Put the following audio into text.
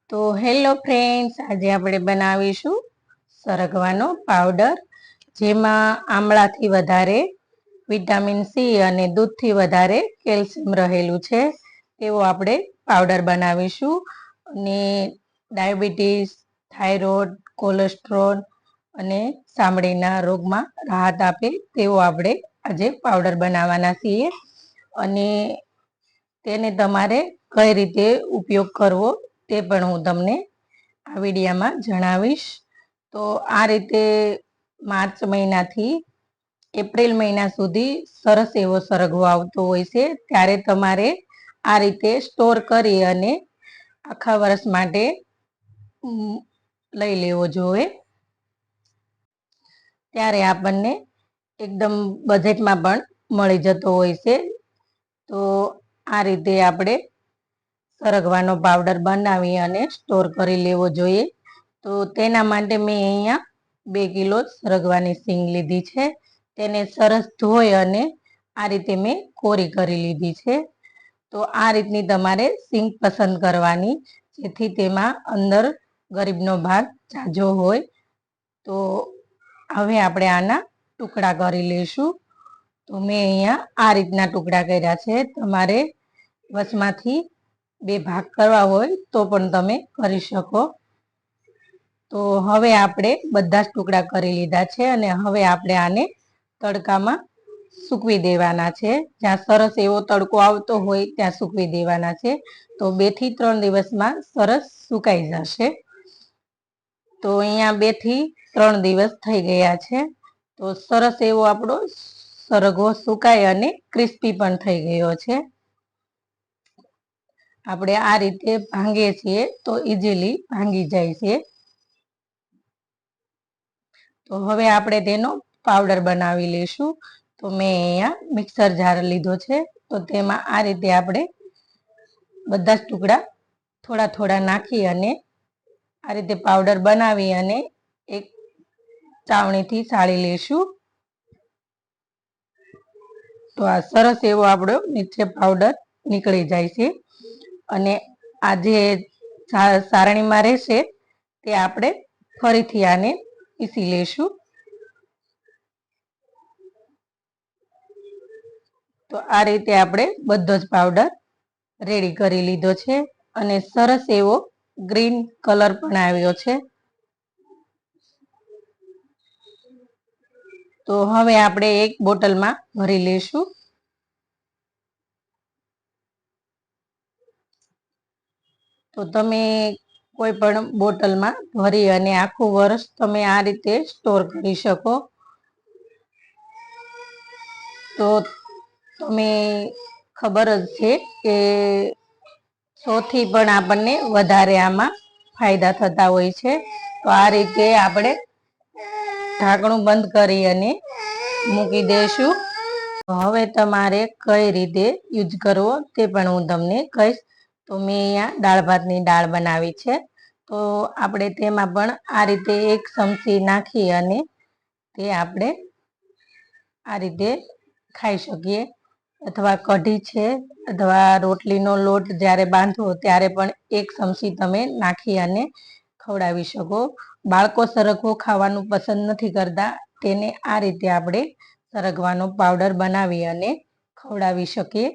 તો hello friends, આજે આપણે બનાવીશું સરગવાનો પાવડર, જેમાં આમળાથી વધારે વિટામિન સી અને દૂધથી વધારે કેલ્શિયમ રહેલું છે. એવો આપણે પાવડર બનાવીશું અને ડાયાબિટીસ, થાઇરોઇડ, કોલેસ્ટ્રોલ અને ચામડીના રોગમાં રાહત આપે તેવો આપણે આજે પાવડર બનાવવાના છીએ. અને તેને તમારે કઈ રીતે ઉપયોગ કરવો તે પણ હું તમને આ વિડીયોમાં જણાવીશ. તો આ રીતે માર્ચ મહિનાથી એપ્રિલ મહિના સુધી સરસ એવો સરગવો આવતો હોય છે. ત્યારે તમારે આ રીતે સ્ટોર કરી અને આખા વર્ષ માટે લઈ લેવો જોઈએ. ત્યારે આપણને એકદમ બજેટમાં પણ મળી જતો હોય છે. તો આ રીતે આપણે સરગવાનો પાવડર બનાવી અને સ્ટોર કરી લેવો જોઈએ. તો તેના માટે મેં અહીંયા 2 કિલો સરગવાની સિંગ લીધી છે. તેને સરસ ધોઈ અને આ રીતે મેં કોરી કરી લીધી છે. તો આ રીતની તમારે સિંગ પસંદ કરવાની, જેથી તેમાં અંદર ગરીબનો ભાગ જાજો હોય. તો હવે આપણે આના ટુકડા કરી લઈશું. તો મેં અહીંયા આ રીતના ટુકડા કર્યા છે. તમારે વચમાંથી 2 ભાગ કરવા હોય તો પણ તમે કરી શકો. તો હવે આપણે બધા જ ટુકડા કરી લીધા છે અને હવે આપણે આને તડકામાં સૂકવી દેવાના છે. જ્યાં સરસ એવો તડકો આવતો હોય ત્યાં સૂકવી દેવાના છે. તો 2 થી 3 દિવસમાં સરસ સુકાઈ જશે. તો અહીંયા 2 થી 3 દિવસ થઈ ગયા છે. તો સરસ એવો આપણો સરગવો સુકાય અને ક્રિસ્પી પણ થઈ ગયો છે. આપણે આ રીતે ભાંગીએ છીએ તો ઇઝીલી ભાંગી જાય છે. તો હવે આપણે તેનો પાવડર બનાવી લઈશું. તો મેં અહીંયા મિક્સર જાર લીધો છે. તો તેમાં આ રીતે આપણે બધા જ ટુકડા થોડા થોડા નાખી અને આ રીતે પાવડર બનાવી અને એક ચાવણીથી ચાળી લઈશું. તો આ સરસ એવો આપણો નીચે પાવડર નીકળી જાય છે. અને આ જે સારણીમાં રહેશે તે આપણે ફરીથી આને પીસી લઈશું. તો આ રીતે આપણે બધો જ પાવડર રેડી કરી લીધો છે અને સરસ એવો ગ્રીન કલર પણ આવ્યો છે. તો હવે આપણે એક બોટલમાં ભરી લઈશું. તો તમે કોઈ પણ બોટલમાં ભરી અને આખું વર્ષ તમે આ રીતે સ્ટોર કરી શકો. તો તમે ખબર જ છે કે 100 થી પણ આપણને વધારે આમાં ફાયદા થતા હોય છે. તો આ રીતે આપણે ઢાંકણું બંધ કરી અને મૂકી દઈશું. હવે તમારે કઈ રીતે યુઝ કરવો તે પણ હું તમને કહીશ. તો મેં અહીંયા દાળ ભાતની દાળ બનાવી છે. તો આપણે તેમાં પણ આ રીતે 1 ચમચી નાખી અને તે આપણે આ રીતે ખાઈ શકીએ. અથવા કઢી છે અથવા રોટલીનો લોટ જ્યારે બાંધો ત્યારે પણ 1 ચમચી તમે નાખી અને ખવડાવી શકો. બાળકો સરગવો ખાવાનું પસંદ નથી કરતા, તેને આ રીતે આપણે સરગવાનો પાવડર બનાવી અને ખવડાવી શકીએ.